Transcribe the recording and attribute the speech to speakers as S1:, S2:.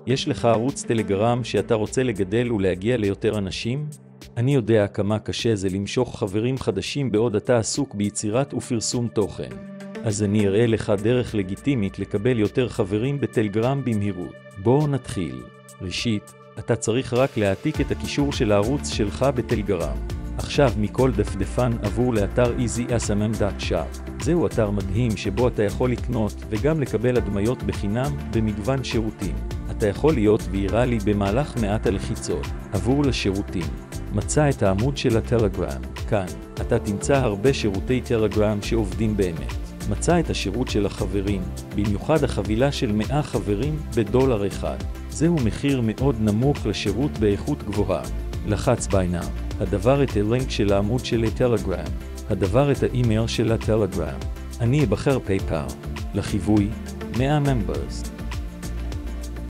S1: יש לך ערוץ טלגרם שאתה רוצה לגדל ולהגיע ליותר אנשים? אני יודע כמה קשה זה למשוך חברים חדשים בעוד אתה עסוק ביצירת ופרסום תוכן. אז אני אראה לך דרך לגיטימית לקבל יותר חברים בטלגרם במהירות. בואו נתחיל. ראשית, אתה צריך רק להעתיק את הקישור של הערוץ שלך בטלגרם. עכשיו מכל דפדפן עבור לאתר easysmm.shop. זהו אתר מדהים שבו אתה יכול לקנות וגם לקבל הדמיות בחינם במגוון שירותים. אתה יכול להיות ויראלי במהלך מעט הלחיצות. עבור לשירותים. מצא את העמוד של הטלגרם. כאן, אתה תמצא הרבה שירותי טלגרם שעובדים באמת. מצא את השירות של החברים, במיוחד החבילה של 100 חברים $1. זהו מחיר מאוד נמוך לשירות באיכות גבוהה. לחץ בעיניו. הדבר את הלינק של העמוד של הטלגרם. הדבר את האימייל של הטלגרם. אני אבחר פייפל. לחיווי, 100 members.